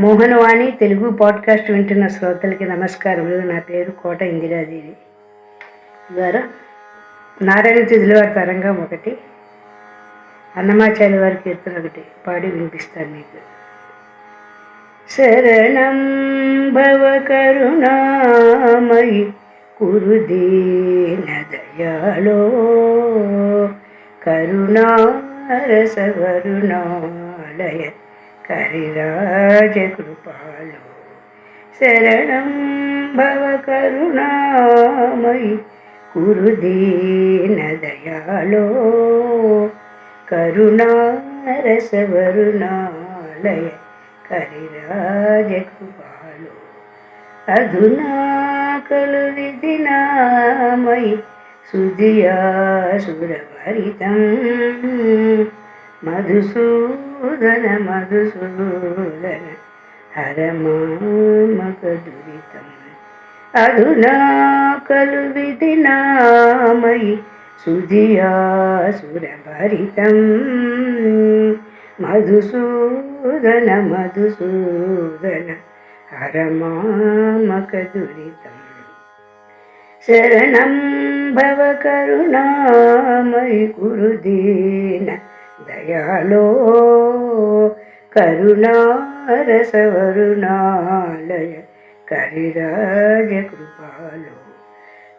Mohanavani Telugu podcast వింటున్న శ్రోతలకి నమస్కారములు. నా పేరు కోట ఇందిరాదేవి. ద్వారా నారాయణ తిథుల వారి తరంగం ఒకటి, అన్నమాచార్య వారి కీర్తన ఒకటి పాడి వినిపిస్తాను మీకు. శరణం భవ కరుణామయి కురు దీన దయాళో కరుణారస వరుణాలయ కరిరాజ కృపాలో. శరణం భవ కరుణామయి కురు దీన దయాళో కరుణారస వరుణాలయ కరిరాజ కృపాలో. అధునా ఖలు విధినామయి సుధియాసురభరితం మధుసూదన మధుసూదన హరమామక దురితం. అధునా ఖలు విధినామయి సుధియాసురభరితం మధుసూదన మధుసూదన హరమామక దురితం. శరణం భవ కరుణామయి కురు దీన దయాళో కరుణారస వరుణాలయ కరిరాజ కృపాలో.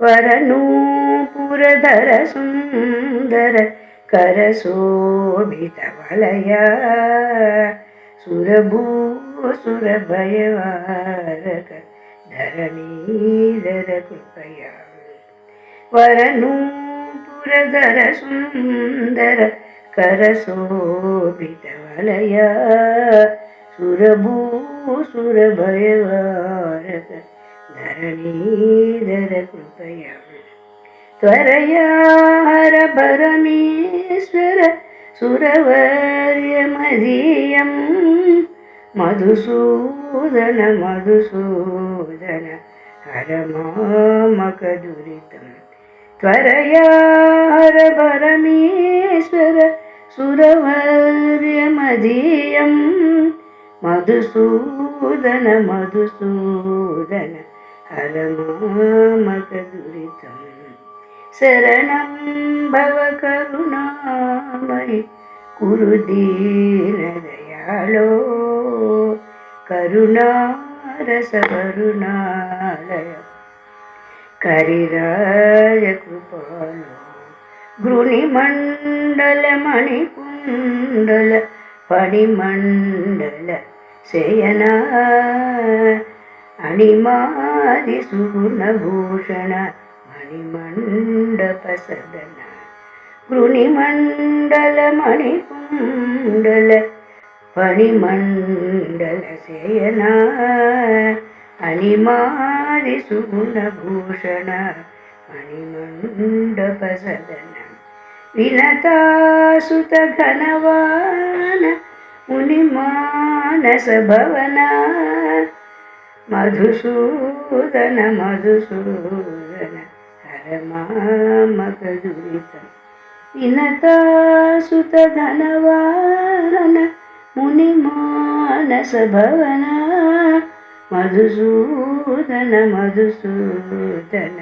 వరనూపురధర సుందర కరశోభిత వలయ సురభూసుర భయవారక ధరణీధర కృపయా. వరనూపురధర సుందర కరశోభిత వలయ సురభూసుర భయవారక ధరణీధర కృపయా. త్వరయా హర పరమేశ్వర సురవర్యమదీయం మధుసూదన మధుసూదన హరమామక దురితం. త్వరయా హర పరమేశ్వర సురవర్యమదీయం మధుసూదన మధుసూదన హరమామక దురితం. శరణం భవ కరుణామయి కురు దీన దయాళో కరుణారస వరుణాలయ కరిరాజ కృపాలో. గృణిమండల మణికుండల ఫణిమండల శయనా అణిమాది సుగుణభూషణ మణిమండప సదన. గృణిమండల మణికుండల ఫణిమండల శయనా అణిమాది సుగుణభూషణ మణిమండప సదన. వినతాసుత ఘనవాన మునిమానస భవన మధుసూదన మధుసూదన హరమామక దురితం. వినతాసుత ఘనవాన మునిమానస భవన మధుసూదన మధుసూదన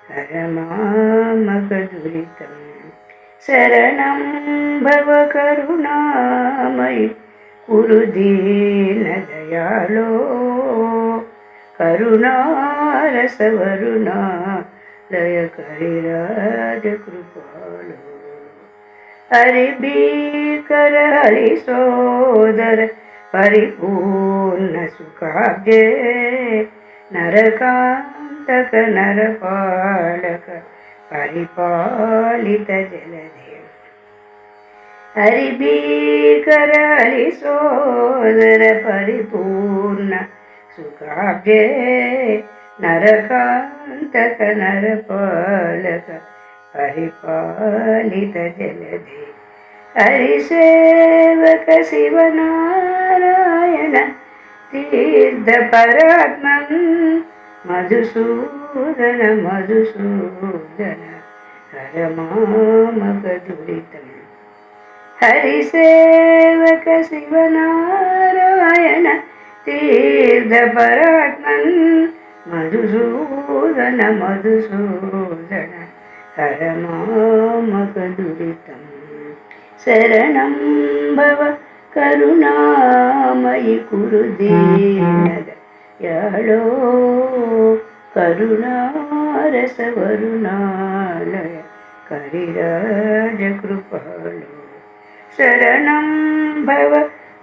హరమామక దురితం. శరణం భవ కరుణామయి కురు దీన దయాళో కరుణారస వరుణాలయ కరిరాజ కృపాలో. హరి భీకర హరి సోదర పరిపూర్ణ సుఖాబ్జే నరకాంతక నరపాలక పరిపాలిత జలధే. హరి భీకర హరి సోదర పరిపూర్ణ సుఖాబ్జే నరకాంతక నరపాలక పరిపాలిత జలధే. హరి సేవక శివనారాయణ తీర్థ పరాత్మం మధుసూదన మధుసూదన హరమామక దురితం. హరి సేవక శివనారాయణ తీర్థపరాత్మన్ మధుసూదన మధుసూదన హరమామక దురితం శరణం భవ కరుణామయి కురు దీనదయాళో కరుణారస వరుణాలయ కరిరాజ కృపాలో శరణం భవ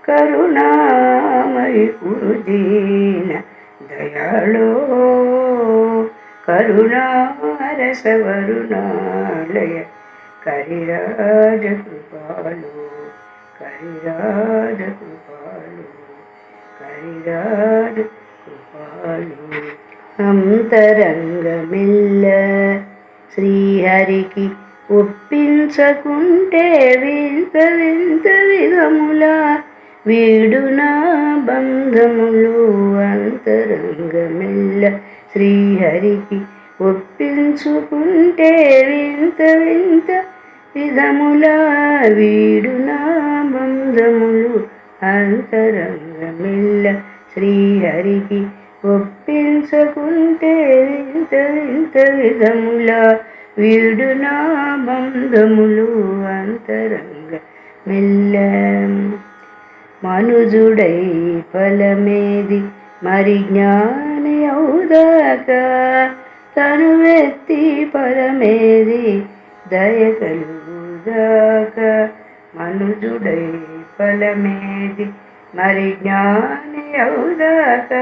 కరుణామయి కురు దీన దయాళో కరుణారస వరుణాలయ కరిరాజ కృపాలో కరిరాజ కృపాలో కరిరాజ కృపాలో అంతరంగమిల్ల శ్రీహరికి ఒప్పించకుంటే వింత వింత విధముల వీడునా బంధములు అంతరంగమిల్ల శ్రీహరికి ఒప్పించుకుంటే వింత వింత విధముల వీడునా బంధములు అంతరంగమిల్ల శ్రీహరికి ఒప్పించకుంటే వింత వింత విధముల వీడునా బంధములు అంతరంగ మెల్ల మనుజుడై ఫలమేది మరి జ్ఞాని అవుదాక తను వెత్తి ఫలమేది దయ కలుగుదాక మనుజుడై ఫలమేది మరి జ్ఞాని అవుదాక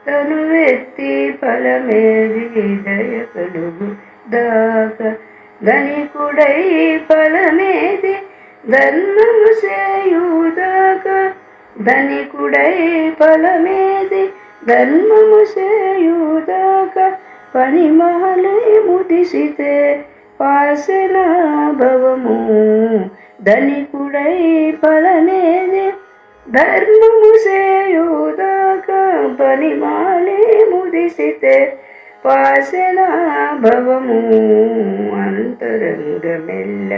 తను వెత్తి ఫలమేది దయ కలుగు దాక ధనికుడై ఫలమేది ధర్మము సేయుదాక ధనికుడై ఫలమేది ధర్మము సేయుదాక పనిమాలై ముదిసితే పాసన భవము ధనికుడై ఫలమేది ధర్మము సేయుదాక పనిమాలై ముదిసితే పాసన భవము అంతరంగమెల్ల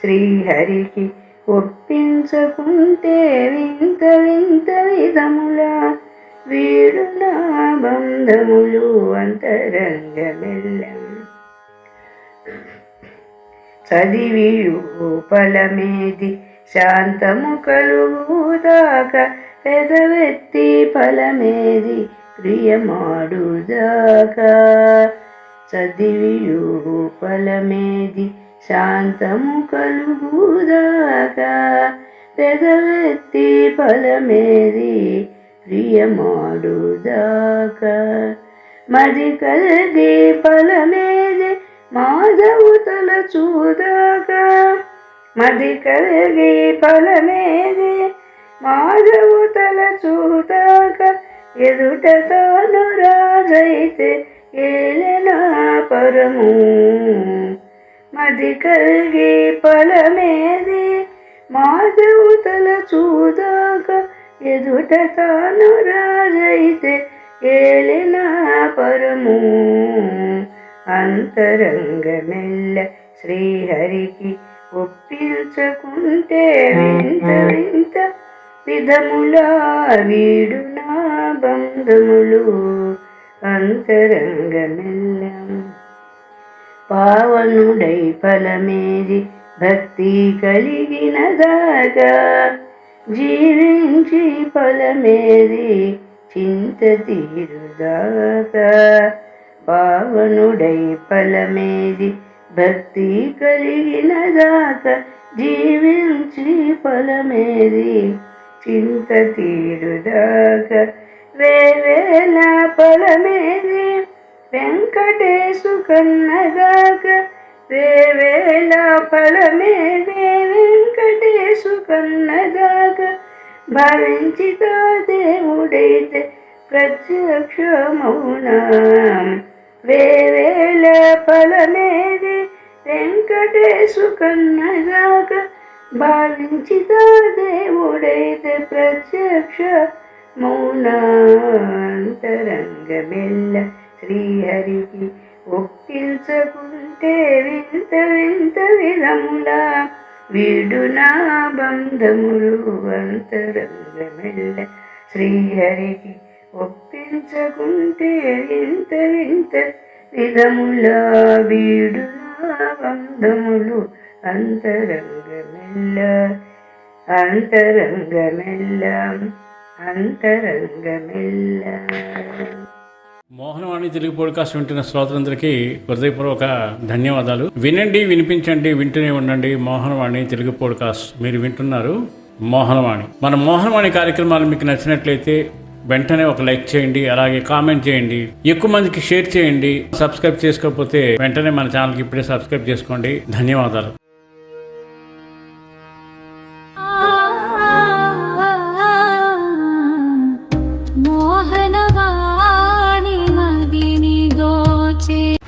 శ్రీహరికి ఒప్పించకుంటే వింత వింత విధముల వీడునా బంధములు అంతరంగమెల్ల చదివియు ఫలమేది శాంతము కలుగుదాక పెదవెత్తి ఫలమేది ప్రియమాడుదాక చదివియు ఫలమేది శాంతము కలుగుదాక పెదవెత్తి ఫలమేది ప్రియమాడుదాక మది కలిగి ఫలమేది మాధవు తలచూదాక మది కలిగి ఫలమేది మాధవు తలచూదాక ఎదుట తాను రాజైతే ఏలెనా పరము మది కలిగి ఫలమేది మాధవు తలచూదాక ఎదుట తాను రాజైతే ఏలెనా పరము అంతరంగమెల్ల శ్రీహరికి ఒప్పించకుంటే వింత వింత విధముల వీడునా బంధములు అంతరంగమెల్ల పావనుడై ఫలమేది భక్తి కలిగిన దాకా జీవించి ఫలమేది చింత తీరుదాకా పావనుడై ఫలమేది భక్తి కలిగిన దాకా జీవించి ఫలమేది చింత తీరుదాకా వేవేల ఫలమేది వెంకటేశు కన్నదాక వేవేల ఫలమేది వెంకటేశు కన్నదాక భావించిత దేవుడైతే ప్రత్యక్షమౌనా వేవేల ఫలమేది వెంకటేశు కన్నదాక భావించిత దేవుడైతే ప్రత్యక్ష మౌనాంతరంగమెల్ల శ్రీహరికి ఒప్పించకుంటే వింత వింత విధముల వీడునా బంధములు అంతరంగమెల్ల శ్రీహరికి ఒప్పించకుంటే వింత వింత విధముల వీడులా బంధములు అంతరంగమెల్ల అంతరంగమెల్ల అంతరంగమెల్ల. మోహనవాణి తెలుగు పోడ్కాస్ట్ వింటున్న శ్రోతలందరికీ హృదయపూర్వక ధన్యవాదాలు. వినండి, వినిపించండి, వింటూనే ఉండండి. మోహనవాణి తెలుగు పోడ్కాస్ట్ మీరు వింటున్నారు. మోహనవాణి మన మోహనవాణి కార్యక్రమాలు మీకు నచ్చినట్లయితే వెంటనే ఒక లైక్ చేయండి, అలాగే కామెంట్ చేయండి, ఎక్కువ మందికి షేర్ చేయండి. సబ్స్క్రైబ్ చేసుకోకపోతే వెంటనే మన ఛానల్కి ఇప్పుడే సబ్స్క్రైబ్ చేసుకోండి. ధన్యవాదాలు. మోహనవాణి మదిని దోచే